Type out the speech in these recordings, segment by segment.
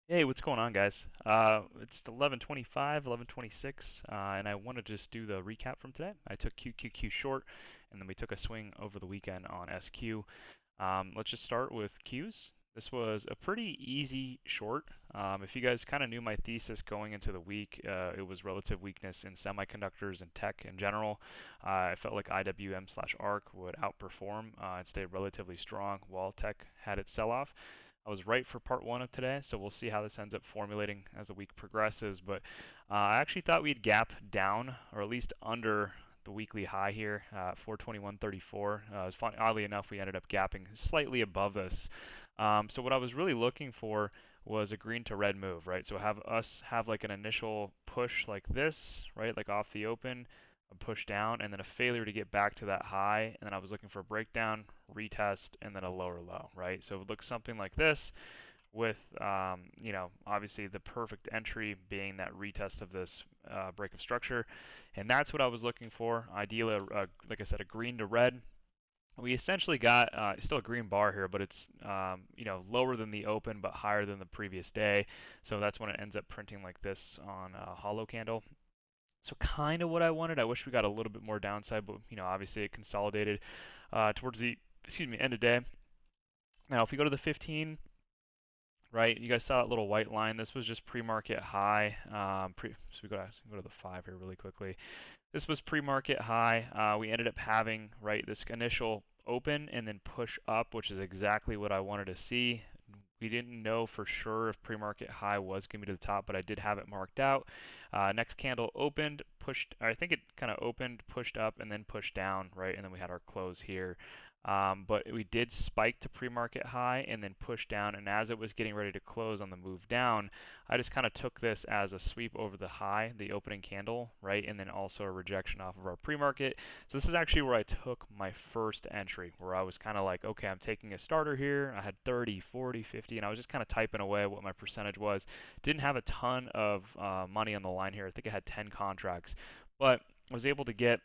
Hey, what's going on, guys? It's 11:25, 11:26, and I want to just do the recap from today. I took QQQ short, and then we took a swing over the weekend on SQ. Let's just start with Qs. This was a pretty easy short. If you guys kind of knew my thesis going into the week, it was relative weakness in semiconductors and tech in general. I felt like IWM/ARC would outperform and stay relatively strong while tech had its sell-off. I was right for part one of today, so we'll see how this ends up formulating as the week progresses. But I actually thought we'd gap down, or at least under the weekly high here, 421.34. Oddly enough, we ended up gapping slightly above this. So what I was really looking for was a green to red move, right? So have us have like an initial push like this, right, like off the open, a push down, and then a failure to get back to that high. And then I was looking for a breakdown, retest, and then a lower low, right? So it looks something like this with, obviously the perfect entry being that retest of this break of structure. And that's what I was looking for. Ideally, like I said, a green to red. We essentially got still a green bar here, but it's lower than the open but higher than the previous day. So that's when it ends up printing like this on a hollow candle. So kind of what I wanted. I wish we got a little bit more downside, but obviously it consolidated towards the end of day. Now if we go to the 15, right, you guys saw that little white line. This was just pre-market high. So we go to the 5 here really quickly. This was pre-market high. We ended up having this initial open and then push up, which is exactly what I wanted to see. We didn't know for sure if pre-market high was going to be to the top, but I did have it marked out. Next candle opened, pushed. I think it kind of opened, pushed up, and then pushed down, right? And then we had our close here. But we did spike to pre-market high and then push down. And as it was getting ready to close on the move down, I just kind of took this as a sweep over the high, the opening candle, right? And then also a rejection off of our pre-market. So this is actually where I took my first entry, where I was kind of like, okay, I'm taking a starter here. I had 30, 40, 50, and I was just kind of typing away what my percentage was. Didn't have a ton of money on the line here. I think I had 10 contracts, but I was able to get,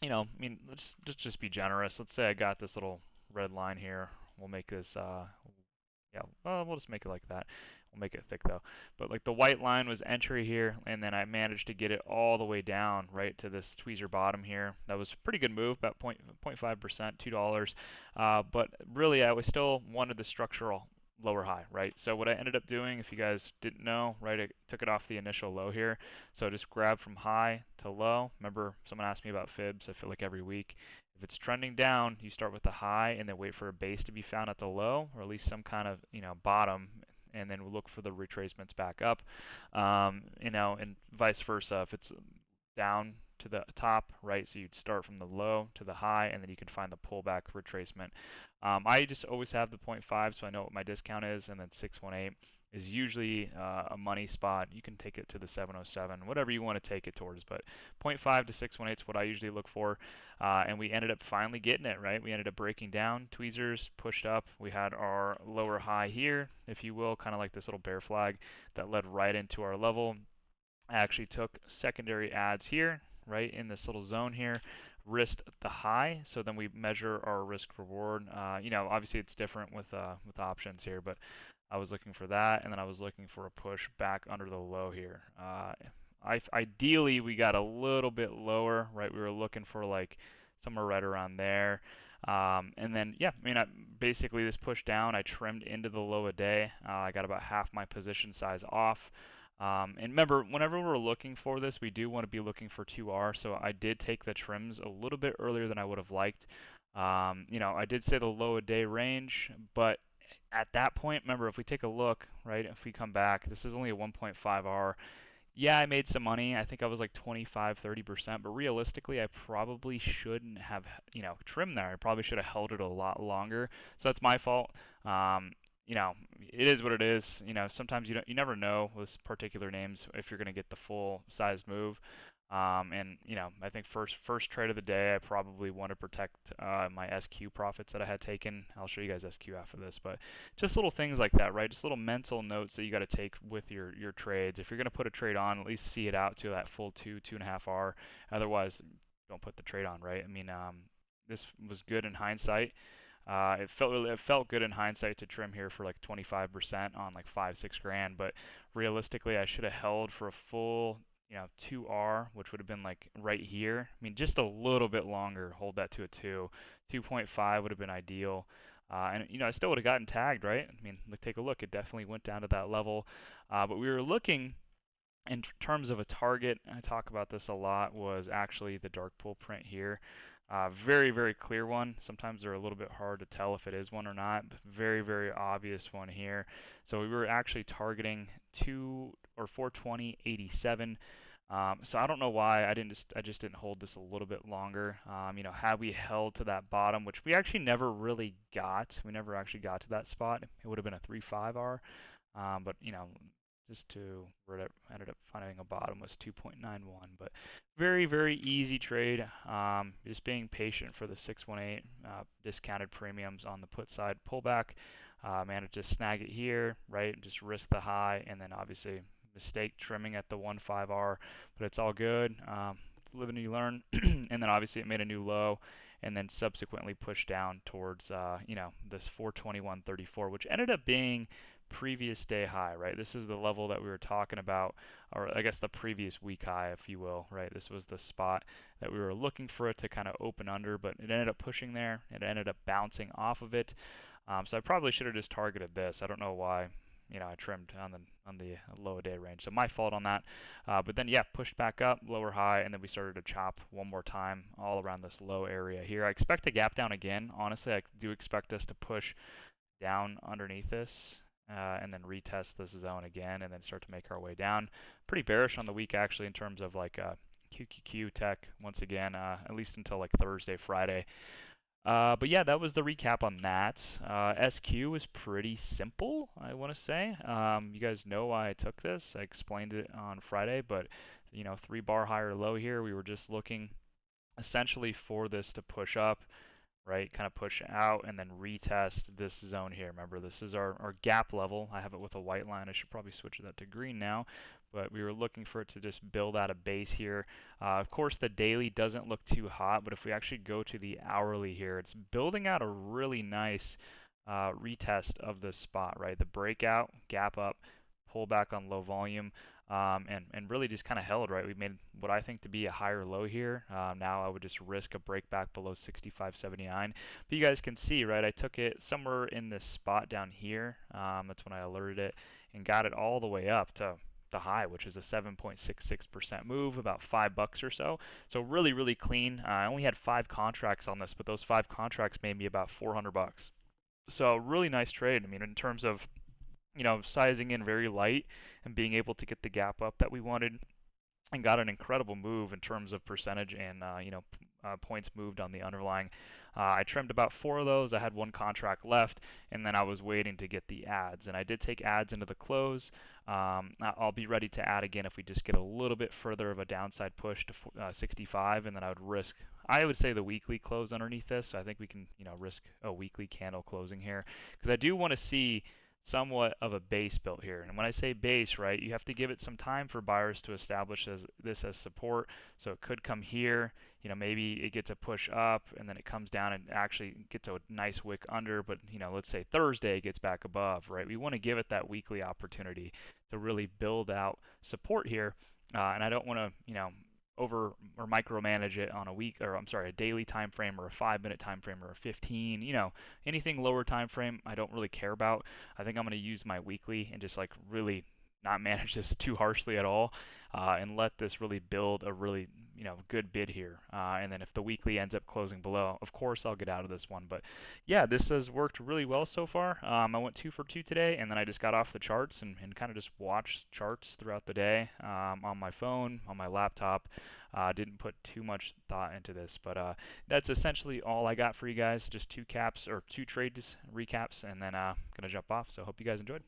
let's just be generous. Let's say I got this little red line here. We'll make this, yeah, well, we'll just make it like that. We'll make it thick though. But like the white line was entry here, and then I managed to get it all the way down right to this tweezer bottom here. That was a pretty good move, about 0.5%, $2. But really, I was still wanted the structural lower high, right? So what I ended up doing, if you guys didn't know, right, I took it off the initial low here. So just grab from high to low. Remember, someone asked me about fibs, I feel like every week. If it's trending down, you start with the high and then wait for a base to be found at the low, or at least some kind of bottom, and then we'll look for the retracements back up. And vice versa. If it's down to the top, right? So you'd start from the low to the high, and then you can find the pullback retracement. I just always have the point 0.5, so I know what my discount is, and then 618 is usually a money spot. You can take it to the 707, whatever you want to take it towards, but point 0.5 to 618 is what I usually look for. And we ended up finally getting it, right? We ended up breaking down, tweezers pushed up. We had our lower high here, if you will, kind of like this little bear flag that led right into our level. I actually took secondary ads here, right in this little zone here, risked the high, so then we measure our risk reward. Obviously it's different with options here, but I was looking for that, and then I was looking for a push back under the low here. Ideally, we got a little bit lower, right? We were looking for like somewhere right around there. And then, yeah, basically this push down, I trimmed into the low a day. I got about half my position size off. And remember, whenever we're looking for this, we do want to be looking for 2R. So I did take the trims a little bit earlier than I would have liked. I did say the low a day range, but at that point, remember, if we take a look, right, if we come back, this is only a 1.5R. Yeah, I made some money. I think I was like 25, 30%, but realistically, I probably shouldn't have, trimmed there. I probably should have held it a lot longer. So that's my fault. It is what it is. Sometimes you never know with particular names if you're going to get the full sized move. I think first trade of the day, I probably want to protect my SQ profits that I had taken. I'll show you guys SQ after this, but just little things like that, right? Just little mental notes that you got to take with your trades. If you're going to put a trade on, at least see it out to that full 2.5 hour. Otherwise, don't put the trade on, right? This was good in hindsight. It felt good in hindsight to trim here for like 25% on like 5-6 grand, but realistically I should have held for a full 2R, which would have been like right here. I mean, just a little bit longer, hold that to a 2. 2.5 would have been ideal. And I still would have gotten tagged, right? I mean, take a look. It definitely went down to that level. But we were looking in terms of a target. I talk about this a lot. Was actually the dark pool print here. Very, very clear one. Sometimes they're a little bit hard to tell if it is one or not. But very, very obvious one here. So we were actually targeting 420.87. So I don't know why I just didn't hold this a little bit longer. Had we held to that bottom, which we actually never really got, we never actually got to that spot. It would have been a 3.5R. But just to where it ended up finding a bottom was 2.91. But very, very easy trade. Just being patient for the 618 discounted premiums on the put side pullback. Managed to snag it here, right? Just risk the high, and then obviously mistake trimming at the 1.5R, but it's all good. Live and you learn. And then obviously it made a new low, and then subsequently pushed down towards this 421.34, which ended up being previous day high, right? This is the level that we were talking about, or I guess the previous week high, if you will, right? This was the spot that we were looking for it to kind of open under, but it ended up pushing there. It ended up bouncing off of it. So I probably should have just targeted this. I don't know why. I trimmed on the low day range, so my fault on that. But then yeah, pushed back up, lower high, and then we started to chop one more time all around this low area here. I expect a gap down again. Honestly, I do expect us to push down underneath this, and then retest this zone again, and then start to make our way down. Pretty bearish on the week actually in terms of like QQQ tech once again, at least until like Thursday, Friday. But yeah, that was the recap on that. SQ was pretty simple, I want to say. You guys know why I took this. I explained it on Friday, but 3-bar high or low here. We were just looking essentially for this to push up, right? Kind of push out and then retest this zone here. Remember, this is our gap level. I have it with a white line. I should probably switch that to green now. But we were looking for it to just build out a base here. Of course, the daily doesn't look too hot, but if we actually go to the hourly here, it's building out a really nice retest of this spot, right? The breakout, gap up, pull back on low volume. And really just kind of held, right? We made what I think to be a higher low here. Now I would just risk a break back below 65.79. But you guys can see, right? I took it somewhere in this spot down here. That's when I alerted it and got it all the way up to the high, which is a 7.66% move, about $5 or so. So really, really clean. I only had 5 contracts on this, but those 5 contracts made me about $400. So really nice trade. I mean, in terms of sizing in very light and being able to get the gap up that we wanted, and got an incredible move in terms of percentage and points moved on the underlying. I trimmed about 4 of those. I had 1 contract left, and then I was waiting to get the ads. And I did take ads into the close. I'll be ready to add again if we just get a little bit further of a downside push to 65, and then I would say the weekly close underneath this. So I think we can risk a weekly candle closing here, because I do want to see somewhat of a base built here. And when I say base, right, you have to give it some time for buyers to establish this as support. So it could come here, maybe it gets a push up, and then it comes down and actually gets a nice wick under. But let's say Thursday it gets back above, right? We want to give it that weekly opportunity to really build out support here. And I don't want to over or micromanage it on a daily time frame or a 5-minute time frame or a 15, anything lower time frame I don't really care about. I think I'm going to use my weekly and just like really not manage this too harshly at all, and let this really build a really good bid here. And then if the weekly ends up closing below, of course I'll get out of this one. But yeah, this has worked really well so far. I went 2 for 2 today, and then I just got off the charts and kind of just watched charts throughout the day, on my phone, on my laptop. Didn't put too much thought into this, but that's essentially all I got for you guys. Just 2 trades recaps, and then gonna jump off. So hope you guys enjoyed.